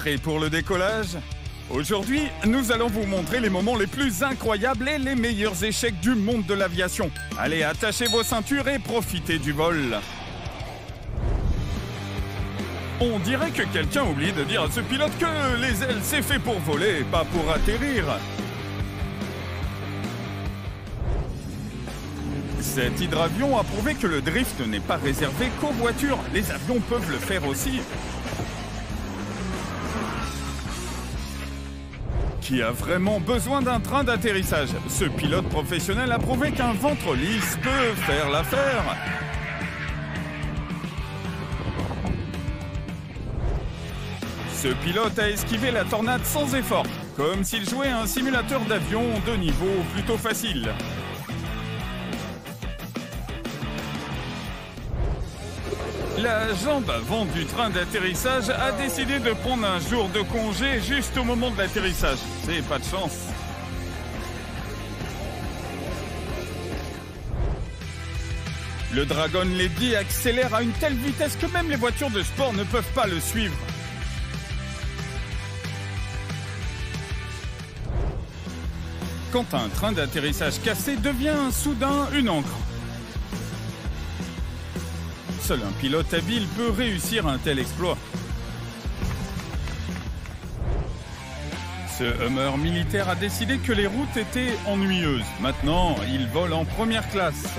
Prêt pour le décollage? Aujourd'hui, nous allons vous montrer les moments les plus incroyables et les meilleurs échecs du monde de l'aviation. Allez, attachez vos ceintures et profitez du vol. On dirait que quelqu'un oublie de dire à ce pilote que les ailes, c'est fait pour voler, pas pour atterrir. Cet hydravion a prouvé que le drift n'est pas réservé qu'aux voitures. Les avions peuvent le faire aussi. Qui a vraiment besoin d'un train d'atterrissage? Ce pilote professionnel a prouvé qu'un ventre lisse peut faire l'affaire. Ce pilote a esquivé la tornade sans effort, comme s'il jouait à un simulateur d'avion de niveau plutôt facile. La jambe avant du train d'atterrissage a décidé de prendre un jour de congé juste au moment de l'atterrissage. C'est pas de chance. Le Dragon Lady accélère à une telle vitesse que même les voitures de sport ne peuvent pas le suivre. Quand un train d'atterrissage cassé devient soudain une encre. Seul un pilote habile peut réussir un tel exploit. Ce Hummer militaire a décidé que les routes étaient ennuyeuses. Maintenant, il vole en première classe.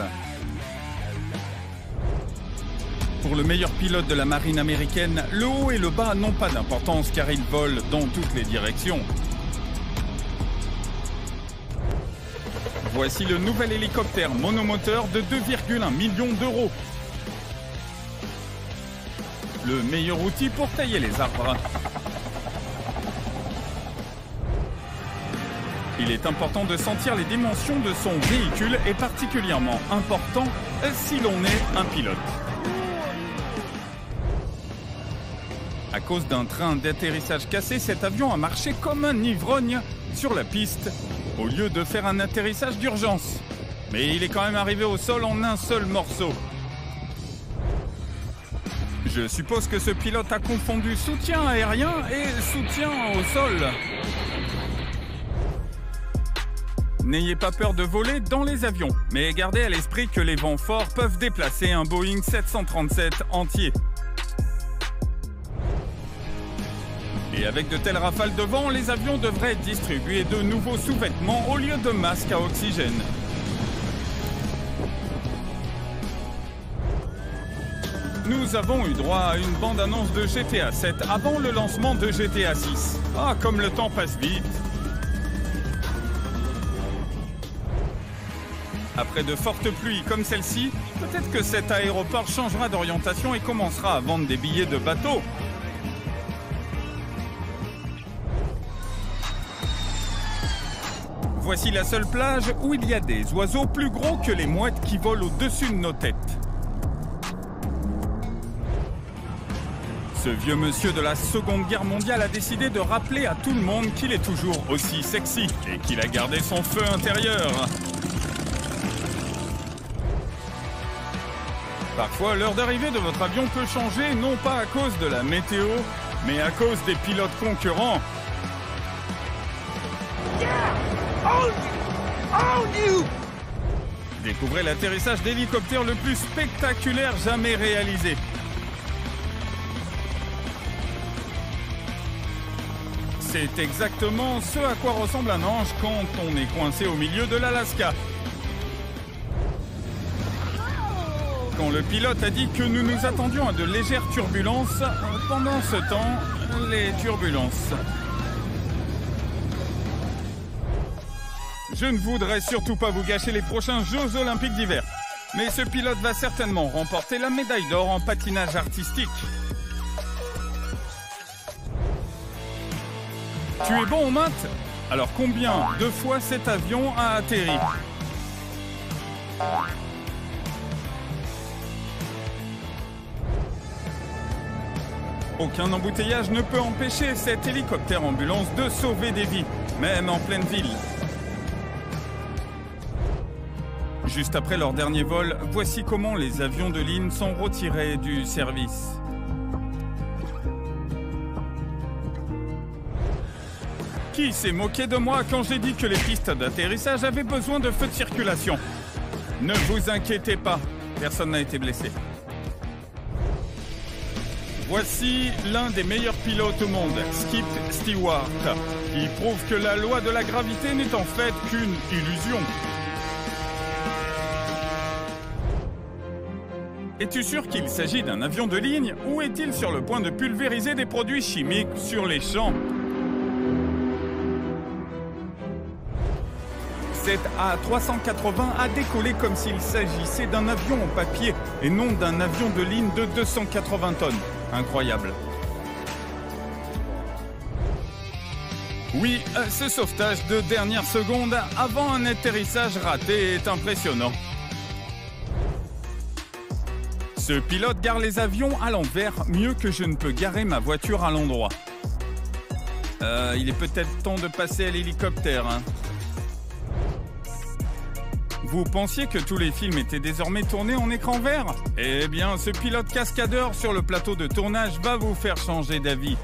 Pour le meilleur pilote de la marine américaine, le haut et le bas n'ont pas d'importance car il vole dans toutes les directions. Voici le nouvel hélicoptère monomoteur de 2,1 millions d'euros. Le meilleur outil pour tailler les arbres. Il est important de sentir les dimensions de son véhicule et particulièrement important si l'on est un pilote. À cause d'un train d'atterrissage cassé, cet avion a marché comme un ivrogne sur la piste au lieu de faire un atterrissage d'urgence. Mais il est quand même arrivé au sol en un seul morceau. Je suppose que ce pilote a confondu soutien aérien et soutien au sol. N'ayez pas peur de voler dans les avions, mais gardez à l'esprit que les vents forts peuvent déplacer un Boeing 737 entier. Et avec de telles rafales de vent, les avions devraient distribuer de nouveaux sous-vêtements au lieu de masques à oxygène. Nous avons eu droit à une bande-annonce de GTA 7 avant le lancement de GTA 6. Ah, comme le temps passe vite! Après de fortes pluies comme celle-ci, peut-être que cet aéroport changera d'orientation et commencera à vendre des billets de bateau. Voici la seule plage où il y a des oiseaux plus gros que les mouettes qui volent au-dessus de nos têtes. Ce vieux monsieur de la Seconde Guerre mondiale a décidé de rappeler à tout le monde qu'il est toujours aussi sexy et qu'il a gardé son feu intérieur. Parfois, l'heure d'arrivée de votre avion peut changer, non pas à cause de la météo, mais à cause des pilotes concurrents. Découvrez l'atterrissage d'hélicoptère le plus spectaculaire jamais réalisé. C'est exactement ce à quoi ressemble un ange quand on est coincé au milieu de l'Alaska. Quand le pilote a dit que nous nous attendions à de légères turbulences, pendant ce temps, les turbulences. Je ne voudrais surtout pas vous gâcher les prochains Jeux Olympiques d'hiver. Mais ce pilote va certainement remporter la médaille d'or en patinage artistique. Tu es bon en maths? Alors combien de fois cet avion a atterri? Aucun embouteillage ne peut empêcher cet hélicoptère ambulance de sauver des vies, même en pleine ville. Juste après leur dernier vol, voici comment les avions de ligne sont retirés du service. Qui s'est moqué de moi quand j'ai dit que les pistes d'atterrissage avaient besoin de feux de circulation? Ne vous inquiétez pas, personne n'a été blessé. Voici l'un des meilleurs pilotes au monde, Skip Stewart, qui prouve que la loi de la gravité n'est en fait qu'une illusion. Es-tu sûr qu'il s'agit d'un avion de ligne ou est-il sur le point de pulvériser des produits chimiques sur les champs? Cet A380 a décollé comme s'il s'agissait d'un avion en papier et non d'un avion de ligne de 280 tonnes. Incroyable. Oui, ce sauvetage de dernière seconde avant un atterrissage raté est impressionnant. Ce pilote gare les avions à l'envers mieux que je ne peux garer ma voiture à l'endroit. Il est peut-être temps de passer à l'hélicoptère, hein. Vous pensiez que tous les films étaient désormais tournés en écran vert? Eh bien, ce pilote cascadeur sur le plateau de tournage va vous faire changer d'avis.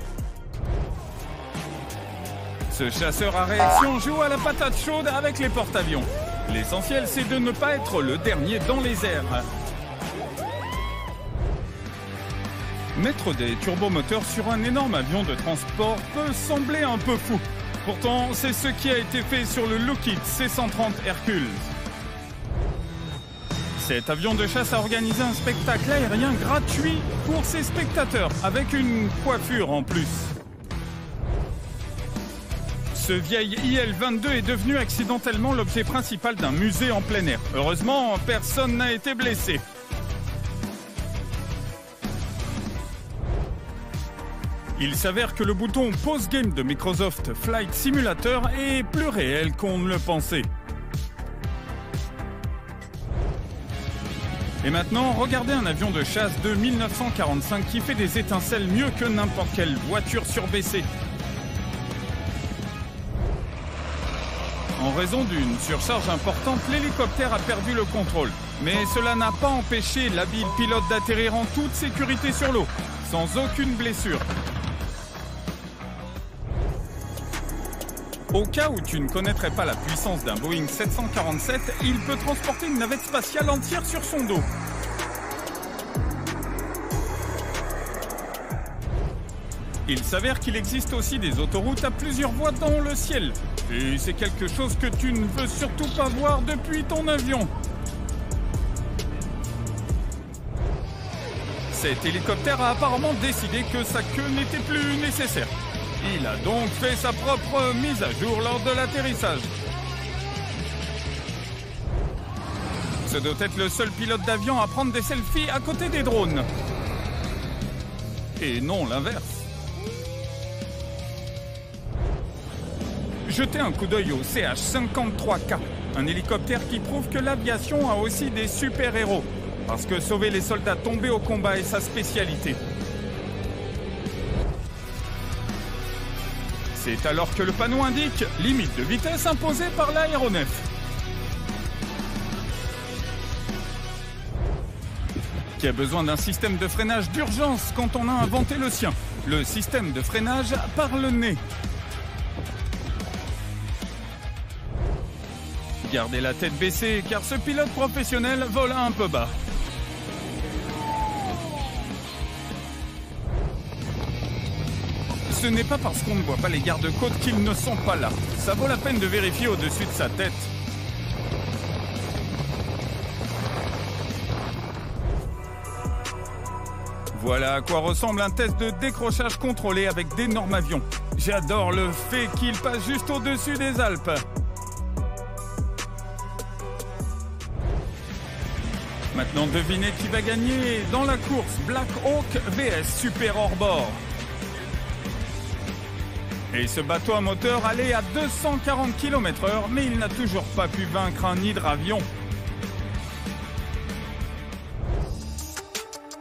Ce chasseur à réaction joue à la patate chaude avec les porte-avions. L'essentiel, c'est de ne pas être le dernier dans les airs. Mettre des turbomoteurs sur un énorme avion de transport peut sembler un peu fou. Pourtant, c'est ce qui a été fait sur le Lockheed C-130 Hercules. Cet avion de chasse a organisé un spectacle aérien gratuit pour ses spectateurs, avec une coiffure en plus. Ce vieil IL-22 est devenu accidentellement l'objet principal d'un musée en plein air. Heureusement, personne n'a été blessé. Il s'avère que le bouton Pause Game de Microsoft Flight Simulator est plus réel qu'on ne le pensait. Et maintenant, regardez un avion de chasse de 1945 qui fait des étincelles mieux que n'importe quelle voiture surbaissée. En raison d'une surcharge importante, l'hélicoptère a perdu le contrôle. Mais cela n'a pas empêché l'habile pilote d'atterrir en toute sécurité sur l'eau, sans aucune blessure. Au cas où tu ne connaîtrais pas la puissance d'un Boeing 747, il peut transporter une navette spatiale entière sur son dos. Il s'avère qu'il existe aussi des autoroutes à plusieurs voies dans le ciel. Et c'est quelque chose que tu ne veux surtout pas voir depuis ton avion. Cet hélicoptère a apparemment décidé que sa queue n'était plus nécessaire. Il a donc fait sa propre mise à jour lors de l'atterrissage. Ce doit être le seul pilote d'avion à prendre des selfies à côté des drones. Et non l'inverse. Jetez un coup d'œil au CH-53K, un hélicoptère qui prouve que l'aviation a aussi des super-héros. Parce que sauver les soldats tombés au combat est sa spécialité. C'est alors que le panneau indique « Limite de vitesse imposée par l'aéronef ». Qui a besoin d'un système de freinage d'urgence quand on a inventé le sien. Le système de freinage par le nez. Gardez la tête baissée car ce pilote professionnel vole un peu bas. Ce n'est pas parce qu'on ne voit pas les gardes-côtes qu'ils ne sont pas là. Ça vaut la peine de vérifier au-dessus de sa tête. Voilà à quoi ressemble un test de décrochage contrôlé avec d'énormes avions. J'adore le fait qu'il passe juste au-dessus des Alpes. Maintenant, devinez qui va gagner dans la course Black Hawk vs Super Orbor. Et ce bateau à moteur allait à 240 km/h, mais il n'a toujours pas pu vaincre un hydravion.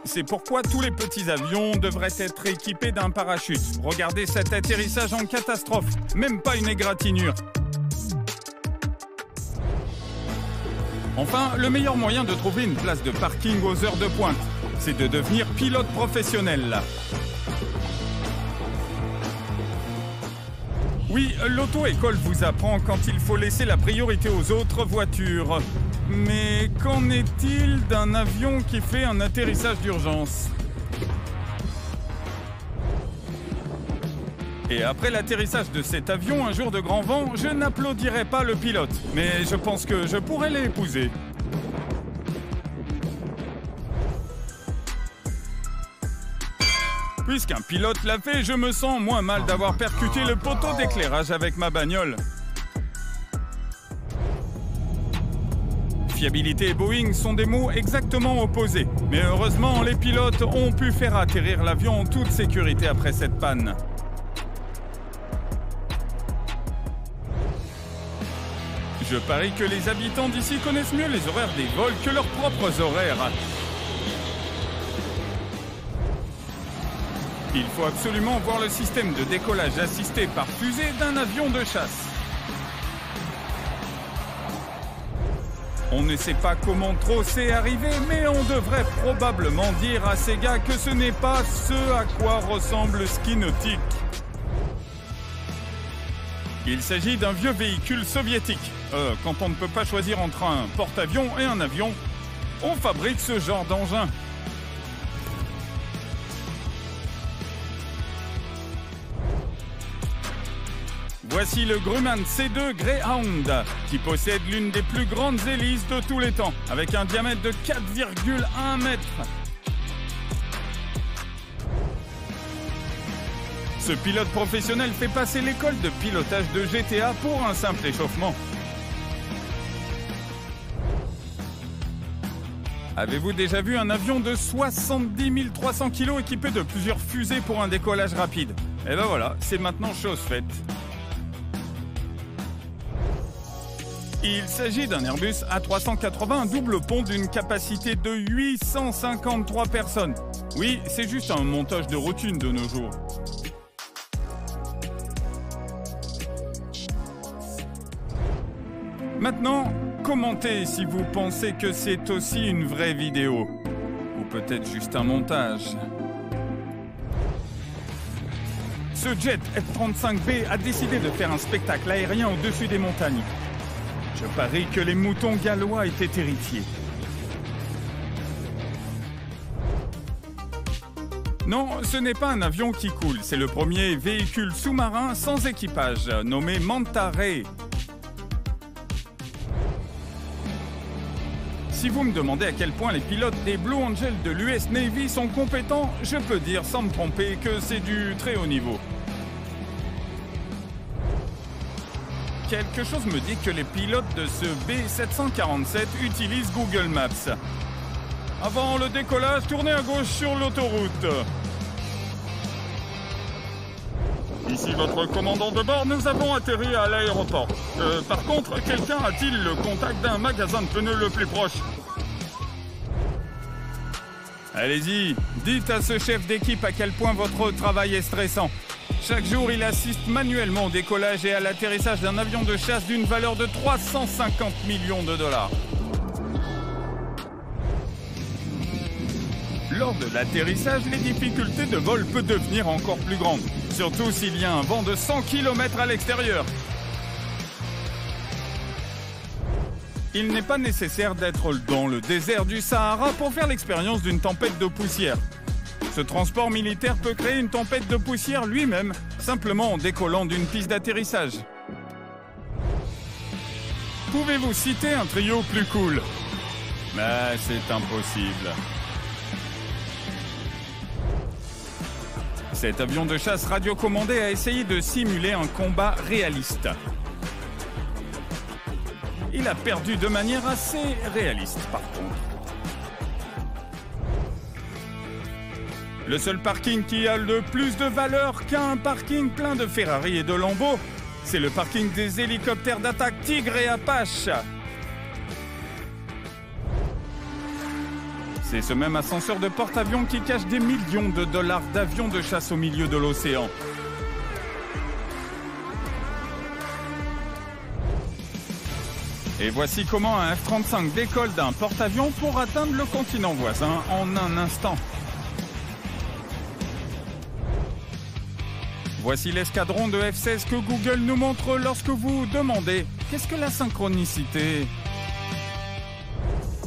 C'est pourquoi tous les petits avions devraient être équipés d'un parachute. Regardez cet atterrissage en catastrophe, même pas une égratignure. Enfin, le meilleur moyen de trouver une place de parking aux heures de pointe, c'est de devenir pilote professionnel. Oui, l'auto-école vous apprend quand il faut laisser la priorité aux autres voitures. Mais qu'en est-il d'un avion qui fait un atterrissage d'urgence ? Et après l'atterrissage de cet avion, un jour de grand vent, je n'applaudirai pas le pilote. Mais je pense que je pourrais l'épouser. Puisqu'un pilote l'a fait, je me sens moins mal d'avoir percuté le poteau d'éclairage avec ma bagnole. Fiabilité et Boeing sont des mots exactement opposés. Mais heureusement, les pilotes ont pu faire atterrir l'avion en toute sécurité après cette panne. Je parie que les habitants d'ici connaissent mieux les horaires des vols que leurs propres horaires. Il faut absolument voir le système de décollage assisté par fusée d'un avion de chasse. On ne sait pas comment trop c'est arrivé, mais on devrait probablement dire à ces gars que ce n'est pas ce à quoi ressemble le ski nautique. Il s'agit d'un vieux véhicule soviétique. Quand on ne peut pas choisir entre un porte-avions et un avion, on fabrique ce genre d'engin. Voici le Grumman C2 Greyhound, qui possède l'une des plus grandes hélices de tous les temps, avec un diamètre de 4,1 mètres. Ce pilote professionnel fait passer l'école de pilotage de GTA pour un simple échauffement. Avez-vous déjà vu un avion de 70 300 kg équipé de plusieurs fusées pour un décollage rapide? Et ben voilà, c'est maintenant chose faite. Il s'agit d'un Airbus A380 double pont d'une capacité de 853 personnes. Oui, c'est juste un montage de routine de nos jours. Maintenant, commentez si vous pensez que c'est aussi une vraie vidéo. Ou peut-être juste un montage. Ce jet F-35B a décidé de faire un spectacle aérien au-dessus des montagnes. Je parie que les moutons gallois étaient terrifiés. Non, ce n'est pas un avion qui coule, c'est le premier véhicule sous-marin sans équipage, nommé Manta Ray. Si vous me demandez à quel point les pilotes des Blue Angels de l'US Navy sont compétents, je peux dire sans me tromper que c'est du très haut niveau. Quelque chose me dit que les pilotes de ce B747 utilisent Google Maps. Avant le décollage, tournez à gauche sur l'autoroute. Ici votre commandant de bord, nous avons atterri à l'aéroport. Par contre, quelqu'un a-t-il le contact d'un magasin de pneus le plus proche? Allez-y, dites à ce chef d'équipe à quel point votre travail est stressant. Chaque jour, il assiste manuellement au décollage et à l'atterrissage d'un avion de chasse d'une valeur de 350 millions de dollars. Lors de l'atterrissage, les difficultés de vol peuvent devenir encore plus grandes, surtout s'il y a un vent de 100 km à l'extérieur. Il n'est pas nécessaire d'être dans le désert du Sahara pour faire l'expérience d'une tempête de poussière. Ce transport militaire peut créer une tempête de poussière lui-même, simplement en décollant d'une piste d'atterrissage. Pouvez-vous citer un trio plus cool? Mais c'est impossible. Cet avion de chasse radiocommandé a essayé de simuler un combat réaliste. Il a perdu de manière assez réaliste, par contre. Le seul parking qui a le plus de valeur qu'un parking plein de Ferrari et de Lambo, c'est le parking des hélicoptères d'attaque Tigre et Apache. C'est ce même ascenseur de porte-avions qui cache des millions de dollars d'avions de chasse au milieu de l'océan. Et voici comment un F-35 décolle d'un porte-avions pour atteindre le continent voisin en un instant. Voici l'escadron de F-16 que Google nous montre lorsque vous demandez « Qu'est-ce que la synchronicité ?»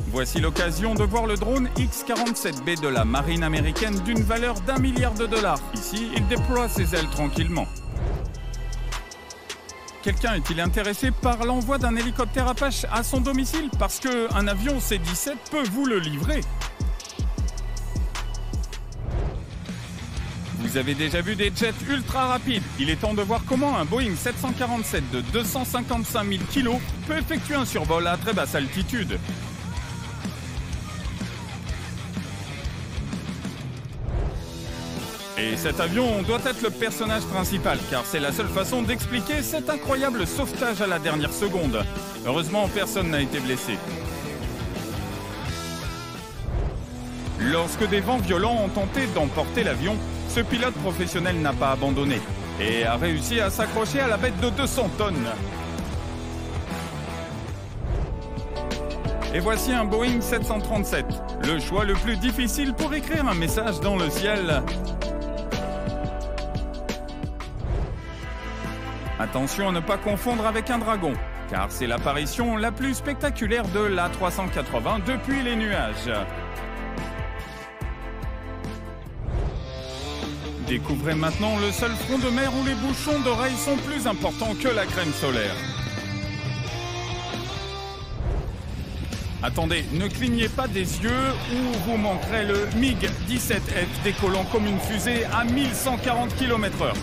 Voici l'occasion de voir le drone X-47B de la marine américaine d'une valeur d'1 milliard de dollars. Ici, il déploie ses ailes tranquillement. Quelqu'un est-il intéressé par l'envoi d'un hélicoptère Apache à son domicile? Parce qu'un avion C-17 peut vous le livrer. Vous avez déjà vu des jets ultra rapides. Il est temps de voir comment un Boeing 747 de 255 000 kg peut effectuer un survol à très basse altitude. Et cet avion doit être le personnage principal, car c'est la seule façon d'expliquer cet incroyable sauvetage à la dernière seconde. Heureusement, personne n'a été blessé. Lorsque des vents violents ont tenté d'emporter l'avion, ce pilote professionnel n'a pas abandonné et a réussi à s'accrocher à la bête de 200 tonnes. Et voici un Boeing 737, le choix le plus difficile pour écrire un message dans le ciel. Attention à ne pas confondre avec un dragon, car c'est l'apparition la plus spectaculaire de l'A380 depuis les nuages. Découvrez maintenant le seul front de mer où les bouchons d'oreilles sont plus importants que la crème solaire. Attendez, ne clignez pas des yeux ou vous manquerez le MiG-17F décollant comme une fusée à 1140 km/h.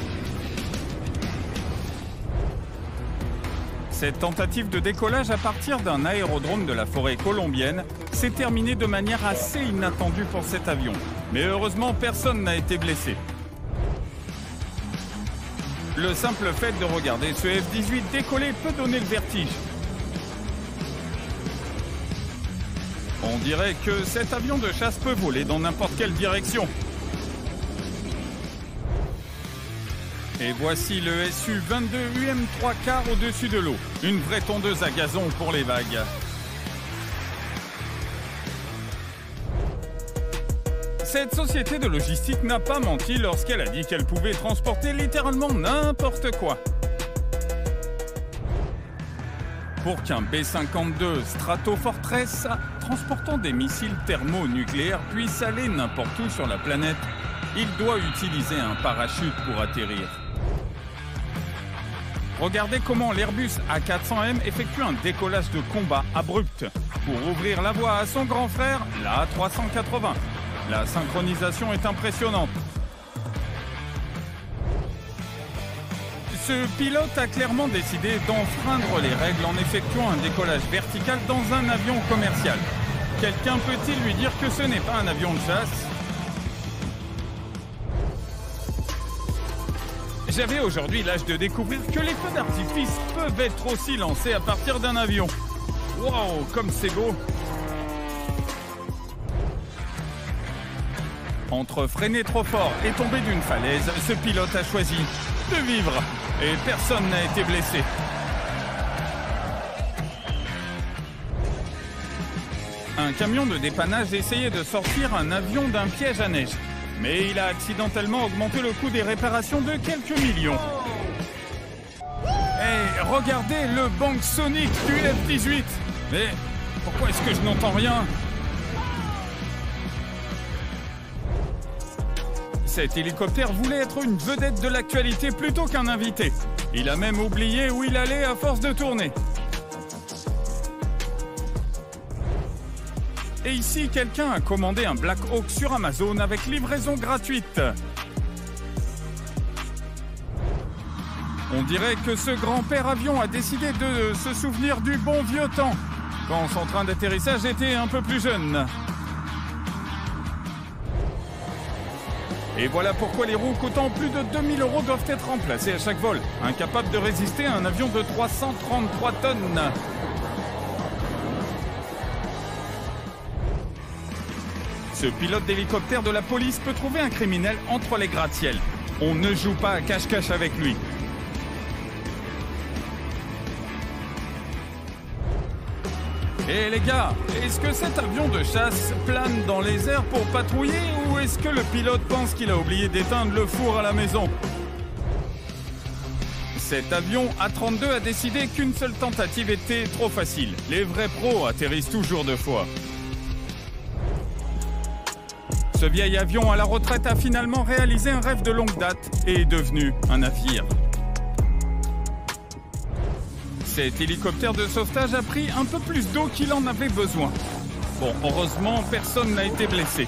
Cette tentative de décollage à partir d'un aérodrome de la forêt colombienne s'est terminée de manière assez inattendue pour cet avion. Mais heureusement, personne n'a été blessé. Le simple fait de regarder ce F-18 décoller peut donner le vertige. On dirait que cet avion de chasse peut voler dans n'importe quelle direction. Et voici le Su-22 UM3K au-dessus de l'eau. Une vraie tondeuse à gazon pour les vagues. Cette société de logistique n'a pas menti lorsqu'elle a dit qu'elle pouvait transporter littéralement n'importe quoi. Pour qu'un B-52 Stratofortress transportant des missiles thermonucléaires puisse aller n'importe où sur la planète, il doit utiliser un parachute pour atterrir. Regardez comment l'Airbus A400M effectue un décollage de combat abrupt pour ouvrir la voie à son grand frère, l'A380. La synchronisation est impressionnante. Ce pilote a clairement décidé d'enfreindre les règles en effectuant un décollage vertical dans un avion commercial. Quelqu'un peut-il lui dire que ce n'est pas un avion de chasse ? J'avais aujourd'hui l'âge de découvrir que les feux d'artifice peuvent être aussi lancés à partir d'un avion. Waouh, comme c'est beau! Entre freiner trop fort et tomber d'une falaise, ce pilote a choisi de vivre et personne n'a été blessé. Un camion de dépannage essayait de sortir un avion d'un piège à neige. Mais il a accidentellement augmenté le coût des réparations de quelques millions. Et regardez le Bang Sonic du F-18. Mais pourquoi est-ce que je n'entends rien ? Cet hélicoptère voulait être une vedette de l'actualité plutôt qu'un invité. Il a même oublié où il allait à force de tourner. Et ici, quelqu'un a commandé un Black Hawk sur Amazon avec livraison gratuite. On dirait que ce grand-père avion a décidé de se souvenir du bon vieux temps, quand son train d'atterrissage était un peu plus jeune. Et voilà pourquoi les roues coûtant plus de 2000 € doivent être remplacées à chaque vol, incapables de résister à un avion de 333 tonnes. Ce pilote d'hélicoptère de la police peut trouver un criminel entre les gratte-ciel. On ne joue pas à cache-cache avec lui. Et les gars, est-ce que cet avion de chasse plane dans les airs pour patrouiller ou est-ce que le pilote pense qu'il a oublié d'éteindre le four à la maison ? Cet avion A-32 a décidé qu'une seule tentative était trop facile. Les vrais pros atterrissent toujours 2 fois. Ce vieil avion à la retraite a finalement réalisé un rêve de longue date et est devenu un navire. Cet hélicoptère de sauvetage a pris un peu plus d'eau qu'il en avait besoin. Bon, heureusement, personne n'a été blessé.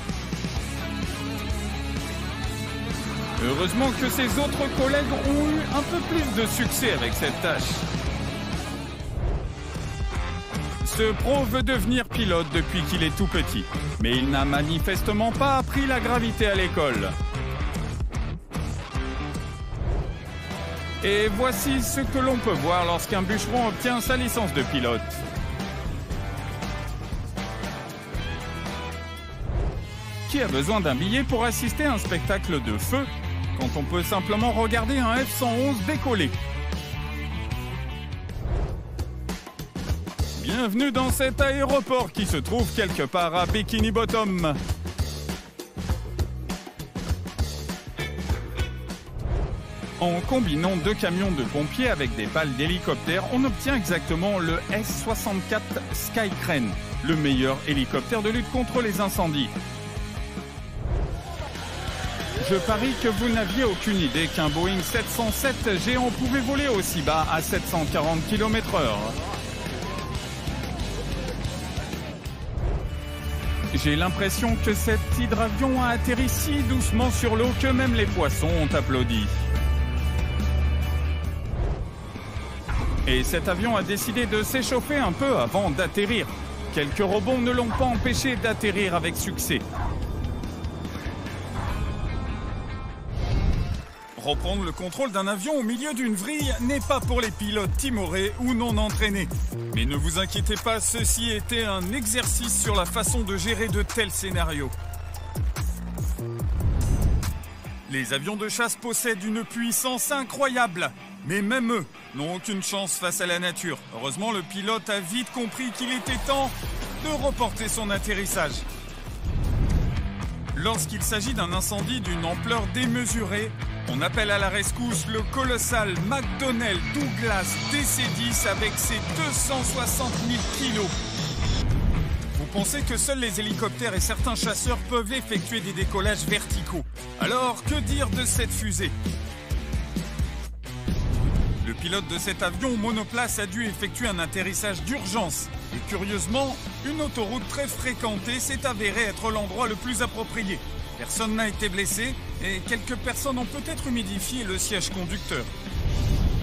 Heureusement que ses autres collègues ont eu un peu plus de succès avec cette tâche. Ce pro veut devenir pilote depuis qu'il est tout petit, mais il n'a manifestement pas appris la gravité à l'école. Et voici ce que l'on peut voir lorsqu'un bûcheron obtient sa licence de pilote. Qui a besoin d'un billet pour assister à un spectacle de feu quand on peut simplement regarder un F-111 décoller? Bienvenue dans cet aéroport qui se trouve quelque part à Bikini Bottom. En combinant 2 camions de pompiers avec des pales d'hélicoptère, on obtient exactement le S-64 Skycrane, le meilleur hélicoptère de lutte contre les incendies. Je parie que vous n'aviez aucune idée qu'un Boeing 707 géant pouvait voler aussi bas à 740 km/h. J'ai l'impression que cet hydravion a atterri si doucement sur l'eau que même les poissons ont applaudi. Et cet avion a décidé de s'échauffer un peu avant d'atterrir. Quelques rebonds ne l'ont pas empêché d'atterrir avec succès. Reprendre le contrôle d'un avion au milieu d'une vrille n'est pas pour les pilotes timorés ou non entraînés. Mais ne vous inquiétez pas, ceci était un exercice sur la façon de gérer de tels scénarios. Les avions de chasse possèdent une puissance incroyable. Mais même eux n'ont aucune chance face à la nature. Heureusement, le pilote a vite compris qu'il était temps de reporter son atterrissage. Lorsqu'il s'agit d'un incendie d'une ampleur démesurée, on appelle à la rescousse le colossal McDonnell Douglas DC-10 avec ses 260 000 kilos. Vous pensez que seuls les hélicoptères et certains chasseurs peuvent effectuer des décollages verticaux. Alors, que dire de cette fusée ? Le pilote de cet avion monoplace a dû effectuer un atterrissage d'urgence. Et curieusement, une autoroute très fréquentée s'est avérée être l'endroit le plus approprié. Personne n'a été blessé et quelques personnes ont peut-être humidifié le siège conducteur.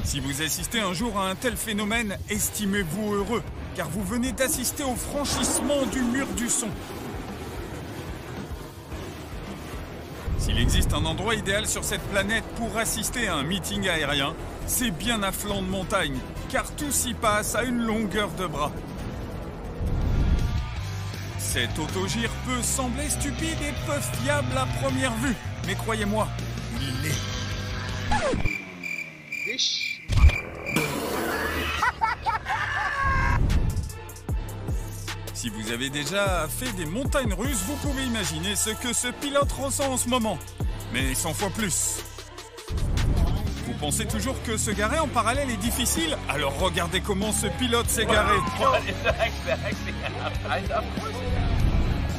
Si vous assistez un jour à un tel phénomène, estimez-vous heureux, car vous venez d'assister au franchissement du mur du son. S'il existe un endroit idéal sur cette planète pour assister à un meeting aérien, c'est bien à flanc de montagne, car tout s'y passe à une longueur de bras. Cet autogire peut sembler stupide et peu fiable à première vue, mais croyez-moi, il l'est. Si vous avez déjà fait des montagnes russes, vous pouvez imaginer ce que ce pilote ressent en ce moment, mais 100 fois plus. Vous pensez toujours que se garer en parallèle est difficile? Alors regardez comment ce pilote s'est garé.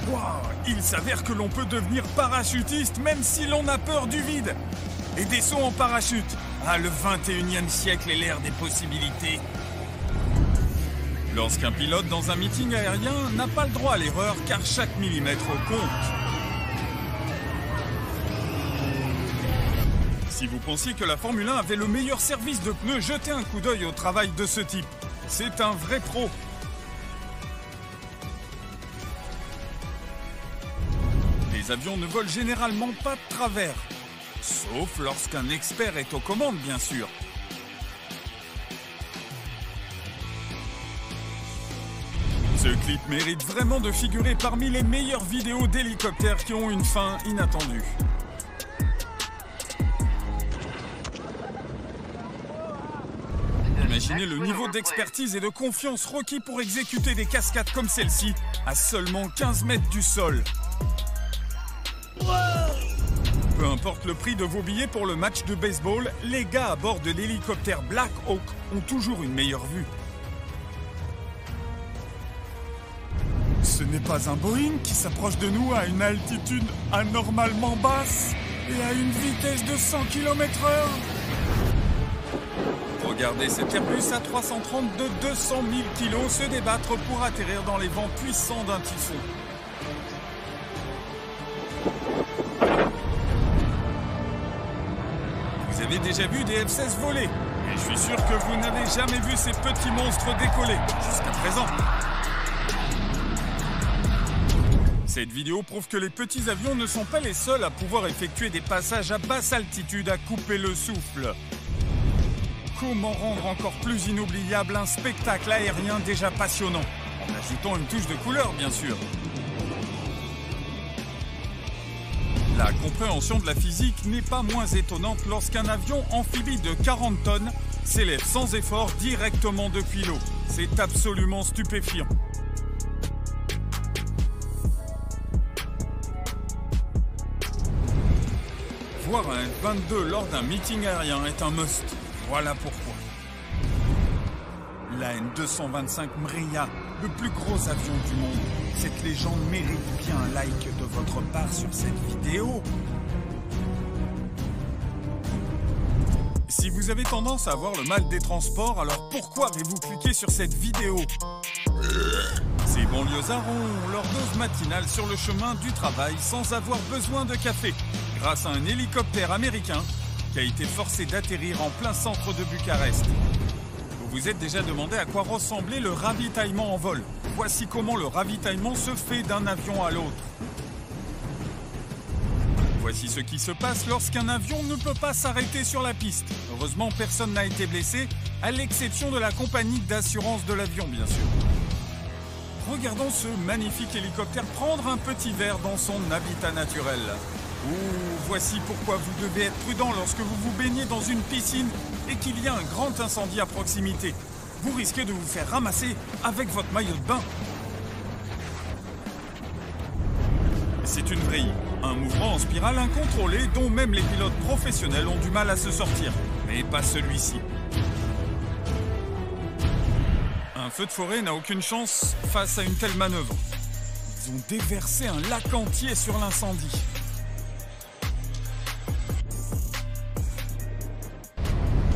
Wow, il s'avère que l'on peut devenir parachutiste même si l'on a peur du vide. Et des sauts en parachute. Ah, le 21e siècle est l'ère des possibilités. Lorsqu'un pilote dans un meeting aérien n'a pas le droit à l'erreur car chaque millimètre compte. Si vous pensiez que la Formule 1 avait le meilleur service de pneus, jetez un coup d'œil au travail de ce type. C'est un vrai pro. Les avions ne volent généralement pas de travers. Sauf lorsqu'un expert est aux commandes, bien sûr. Ce clip mérite vraiment de figurer parmi les meilleures vidéos d'hélicoptères qui ont une fin inattendue. Imaginez le niveau d'expertise et de confiance requis pour exécuter des cascades comme celle-ci à seulement 15 mètres du sol. Peu importe importe le prix de vos billets pour le match de baseball, les gars à bord de l'hélicoptère Black Hawk ont toujours une meilleure vue. Ce n'est pas un Boeing qui s'approche de nous à une altitude anormalement basse et à une vitesse de 100 km/h. Regardez cet Airbus A330 de 200 000 kg se débattre pour atterrir dans les vents puissants d'un typhon. Vous avez déjà vu des F-16 voler, et je suis sûr que vous n'avez jamais vu ces petits monstres décoller, jusqu'à présent. Cette vidéo prouve que les petits avions ne sont pas les seuls à pouvoir effectuer des passages à basse altitude à couper le souffle. Comment rendre encore plus inoubliable un spectacle aérien déjà passionnant, en ajoutant une touche de couleur, bien sûr. La compréhension de la physique n'est pas moins étonnante lorsqu'un avion amphibie de 40 tonnes s'élève sans effort directement depuis l'eau. C'est absolument stupéfiant. Voir un F-22 lors d'un meeting aérien est un must. Voilà pourquoi. La N225 Mriya, le plus gros avion du monde. Cette légende mérite bien un like de votre part sur cette vidéo. Si vous avez tendance à avoir le mal des transports, alors pourquoi avez-vous cliqué sur cette vidéo? Ces banlieusards ont leur dose matinale sur le chemin du travail sans avoir besoin de café, grâce à un hélicoptère américain qui a été forcé d'atterrir en plein centre de Bucarest. Vous vous êtes déjà demandé à quoi ressemblait le ravitaillement en vol. Voici comment le ravitaillement se fait d'un avion à l'autre. Voici ce qui se passe lorsqu'un avion ne peut pas s'arrêter sur la piste. Heureusement, personne n'a été blessé, à l'exception de la compagnie d'assurance de l'avion, bien sûr. Regardons ce magnifique hélicoptère prendre un petit verre dans son habitat naturel. Voici pourquoi vous devez être prudent lorsque vous vous baignez dans une piscine et qu'il y a un grand incendie à proximité. Vous risquez de vous faire ramasser avec votre maillot de bain. C'est une vrille, un mouvement en spirale incontrôlé dont même les pilotes professionnels ont du mal à se sortir, mais pas celui-ci. Un feu de forêt n'a aucune chance face à une telle manœuvre. Ils ont déversé un lac entier sur l'incendie.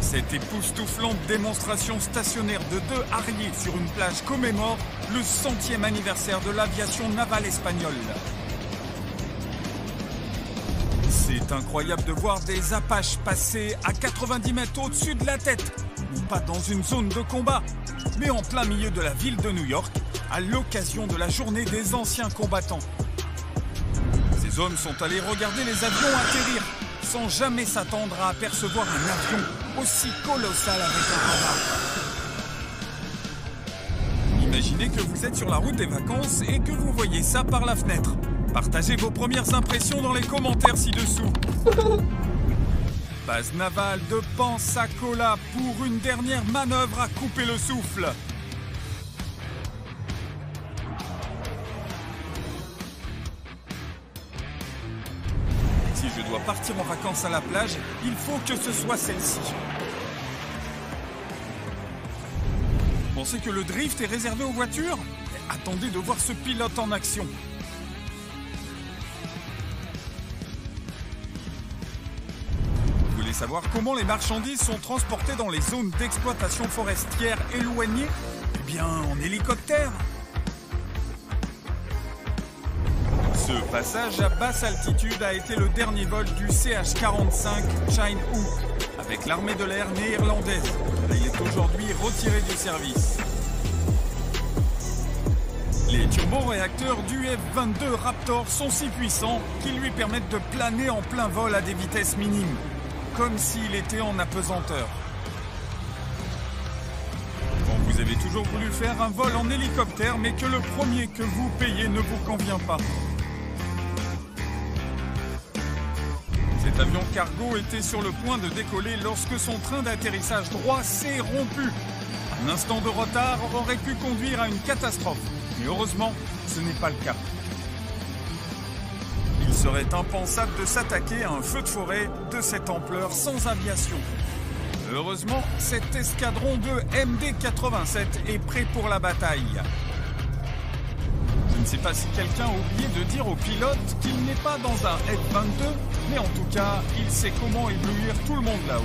Cette époustouflante démonstration stationnaire de 2 Harrier sur une plage commémore le 100e anniversaire de l'aviation navale espagnole. C'est incroyable de voir des Apaches passer à 90 mètres au-dessus de la tête, non pas dans une zone de combat, mais en plein milieu de la ville de New York, à l'occasion de la journée des anciens combattants. Ces hommes sont allés regarder les avions atterrir, sans jamais s'attendre à apercevoir un avion aussi colossal avec un radar. Imaginez que vous êtes sur la route des vacances et que vous voyez ça par la fenêtre. Partagez vos premières impressions dans les commentaires ci-dessous. Base navale de Pensacola pour une dernière manœuvre à couper le souffle. Si je dois partir en vacances à la plage, il faut que ce soit celle-ci. Pensez que le drift est réservé aux voitures? Attendez de voir ce pilote en action. Vous voulez savoir comment les marchandises sont transportées dans les zones d'exploitation forestière éloignées? Eh bien, en hélicoptère. Ce passage à basse altitude a été le dernier vol du CH-45 Chinook avec l'armée de l'air néerlandaise. Il est aujourd'hui retiré du service. Les turboréacteurs du F-22 Raptor sont si puissants qu'ils lui permettent de planer en plein vol à des vitesses minimes, comme s'il était en apesanteur. Quand vous avez toujours voulu faire un vol en hélicoptère mais que le premier que vous payez ne vous convient pas. Cet avion cargo était sur le point de décoller lorsque son train d'atterrissage droit s'est rompu. Un instant de retard aurait pu conduire à une catastrophe, mais heureusement, ce n'est pas le cas. Il serait impensable de s'attaquer à un feu de forêt de cette ampleur sans aviation. Heureusement, cet escadron de MD-87 est prêt pour la bataille. Je ne sais pas si quelqu'un a oublié de dire au pilote qu'il n'est pas dans un F-22, mais en tout cas, il sait comment éblouir tout le monde là-haut.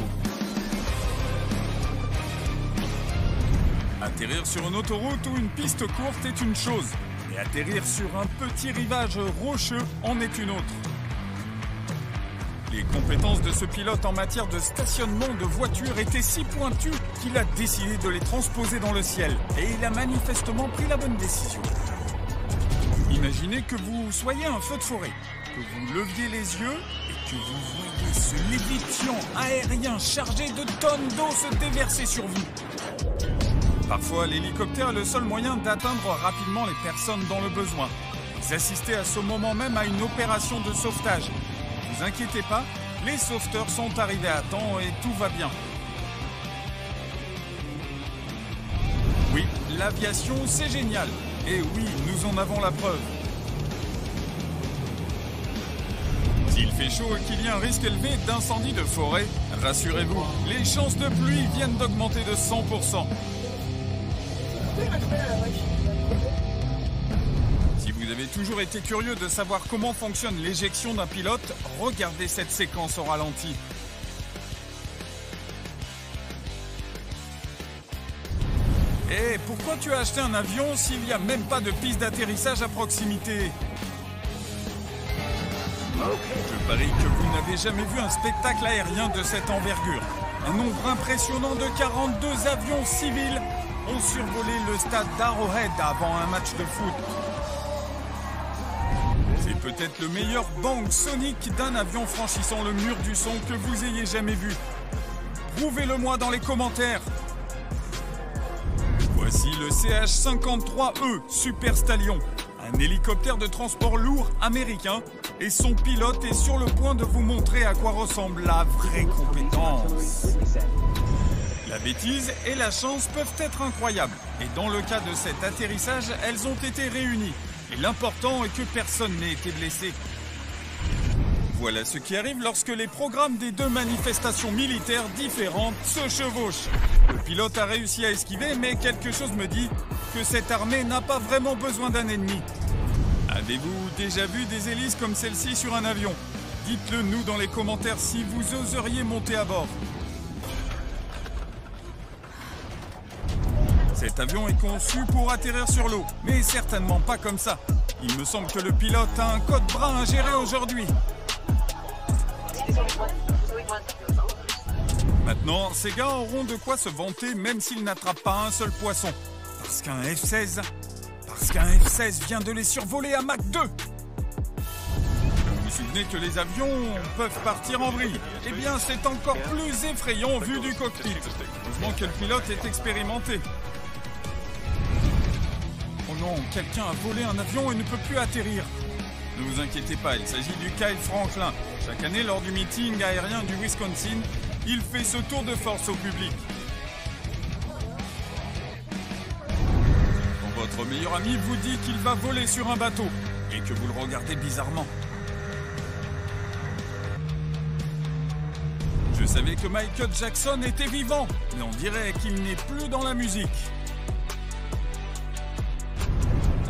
Atterrir sur une autoroute ou une piste courte est une chose, mais atterrir sur un petit rivage rocheux en est une autre. Les compétences de ce pilote en matière de stationnement de voitures étaient si pointues qu'il a décidé de les transposer dans le ciel. Et il a manifestement pris la bonne décision. Imaginez que vous soyez un feu de forêt, que vous leviez les yeux et que vous voyez ce léviathan aérien chargé de tonnes d'eau se déverser sur vous. Parfois, l'hélicoptère est le seul moyen d'atteindre rapidement les personnes dans le besoin. Vous assistez à ce moment même à une opération de sauvetage. Ne vous inquiétez pas, les sauveteurs sont arrivés à temps et tout va bien. Oui, l'aviation, c'est génial. Et oui, nous en avons la preuve. S'il fait chaud et qu'il y a un risque élevé d'incendie de forêt, rassurez-vous, les chances de pluie viennent d'augmenter de 100%. Si vous avez toujours été curieux de savoir comment fonctionne l'éjection d'un pilote, regardez cette séquence au ralenti. Et pourquoi tu as acheté un avion s'il n'y a même pas de piste d'atterrissage à proximité? Je parie que vous n'avez jamais vu un spectacle aérien de cette envergure. Un nombre impressionnant de 42 avions civils ont survolé le stade d'Arrowhead avant un match de foot. C'est peut-être le meilleur bang sonique d'un avion franchissant le mur du son que vous ayez jamais vu. Prouvez-le-moi dans les commentaires. Voici le CH-53E Super Stallion, un hélicoptère de transport lourd américain, et son pilote est sur le point de vous montrer à quoi ressemble la vraie compétence. La bêtise et la chance peuvent être incroyables, et dans le cas de cet atterrissage, elles ont été réunies. Et l'important est que personne n'ait été blessé. Voilà ce qui arrive lorsque les programmes des deux manifestations militaires différentes se chevauchent. Le pilote a réussi à esquiver, mais quelque chose me dit que cette armée n'a pas vraiment besoin d'un ennemi. Avez-vous déjà vu des hélices comme celle-ci sur un avion? Dites-le nous dans les commentaires si vous oseriez monter à bord. Cet avion est conçu pour atterrir sur l'eau, mais certainement pas comme ça. Il me semble que le pilote a un code brun à gérer aujourd'hui. Maintenant, ces gars auront de quoi se vanter même s'ils n'attrapent pas un seul poisson. Parce qu'un F-16 vient de les survoler à Mach 2. Vous vous souvenez que les avions peuvent partir en vrille? Eh bien, c'est encore plus effrayant vu du cockpit. Heureusement que le pilote est expérimenté. Oh non, quelqu'un a volé un avion et ne peut plus atterrir. Ne vous inquiétez pas, il s'agit du Kyle Franklin. Chaque année, lors du meeting aérien du Wisconsin, il fait ce tour de force au public. Quand votre meilleur ami vous dit qu'il va voler sur un bateau et que vous le regardez bizarrement. Je savais que Michael Jackson était vivant, mais on dirait qu'il n'est plus dans la musique.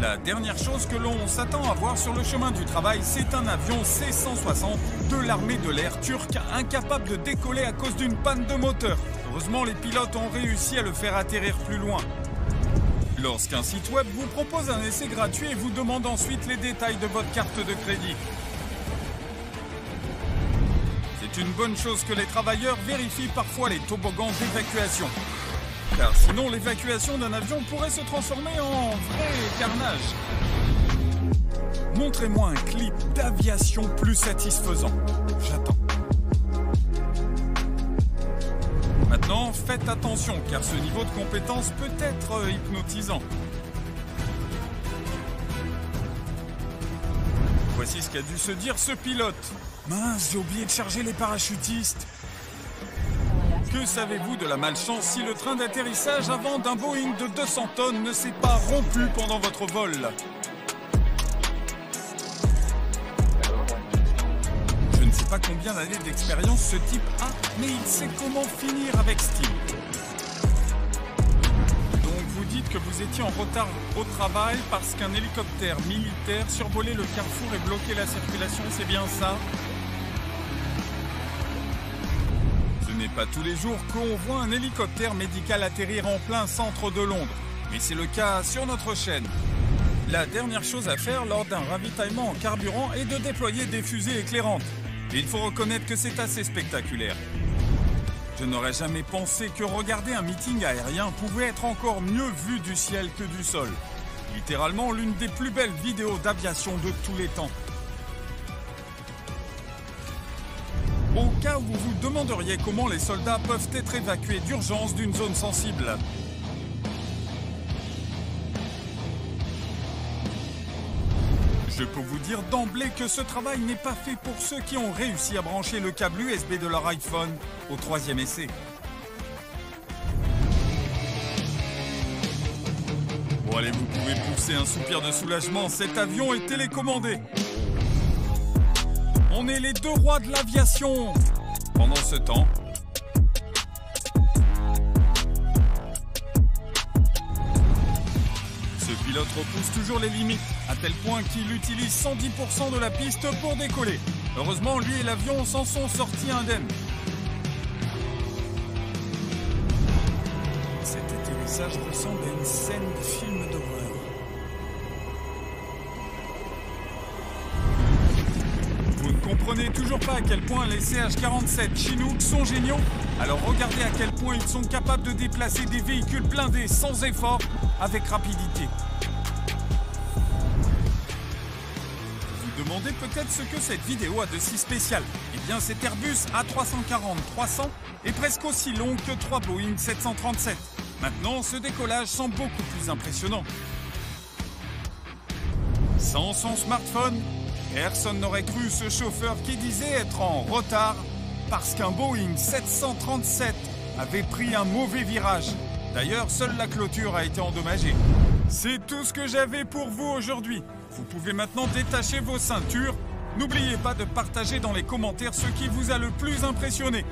La dernière chose que l'on s'attend à voir sur le chemin du travail, c'est un avion C-160 de l'armée de l'air turque, incapable de décoller à cause d'une panne de moteur. Heureusement, les pilotes ont réussi à le faire atterrir plus loin. Lorsqu'un site web vous propose un essai gratuit et vous demande ensuite les détails de votre carte de crédit. C'est une bonne chose que les travailleurs vérifient parfois les toboggans d'évacuation. Car sinon, l'évacuation d'un avion pourrait se transformer en vrai carnage. Montrez-moi un clip d'aviation plus satisfaisant. J'attends. Maintenant, faites attention, car ce niveau de compétence peut être hypnotisant. Voici ce qu'a dû se dire ce pilote. Mince, j'ai oublié de charger les parachutistes. Que savez-vous de la malchance si le train d'atterrissage avant d'un Boeing de 200 tonnes ne s'est pas rompu pendant votre vol? pas combien d'années d'expérience ce type a, mais il sait comment finir avec style. Donc vous dites que vous étiez en retard au travail parce qu'un hélicoptère militaire survolait le carrefour et bloquait la circulation, c'est bien ça? Ce n'est pas tous les jours qu'on voit un hélicoptère médical atterrir en plein centre de Londres, mais c'est le cas sur notre chaîne. La dernière chose à faire lors d'un ravitaillement en carburant est de déployer des fusées éclairantes. Et il faut reconnaître que c'est assez spectaculaire. Je n'aurais jamais pensé que regarder un meeting aérien pouvait être encore mieux vu du ciel que du sol. Littéralement l'une des plus belles vidéos d'aviation de tous les temps. Au cas où vous vous demanderiez comment les soldats peuvent être évacués d'urgence d'une zone sensible. Je peux vous dire d'emblée que ce travail n'est pas fait pour ceux qui ont réussi à brancher le câble USB de leur iPhone au 3e essai. Bon allez, vous pouvez pousser un soupir de soulagement, cet avion est télécommandé. On est les deux rois de l'aviation. Pendant ce temps, ce pilote repousse toujours les limites, à tel point qu'il utilise 110% de la piste pour décoller. Heureusement, lui et l'avion s'en sont sortis indemnes. Cet atterrissage ressemble à une scène de film d'horreur. Vous ne comprenez toujours pas à quel point les CH-47 Chinook sont géniaux? Alors regardez à quel point ils sont capables de déplacer des véhicules blindés sans effort, avec rapidité. Vous demandez peut-être ce que cette vidéo a de si spécial. Eh bien cet Airbus A340-300 est presque aussi long que 3 Boeing 737. Maintenant, ce décollage semble beaucoup plus impressionnant. Sans son smartphone, personne n'aurait cru ce chauffeur qui disait être en retard parce qu'un Boeing 737 avait pris un mauvais virage. D'ailleurs, seule la clôture a été endommagée. C'est tout ce que j'avais pour vous aujourd'hui. Vous pouvez maintenant détacher vos ceintures. N'oubliez pas de partager dans les commentaires ce qui vous a le plus impressionné.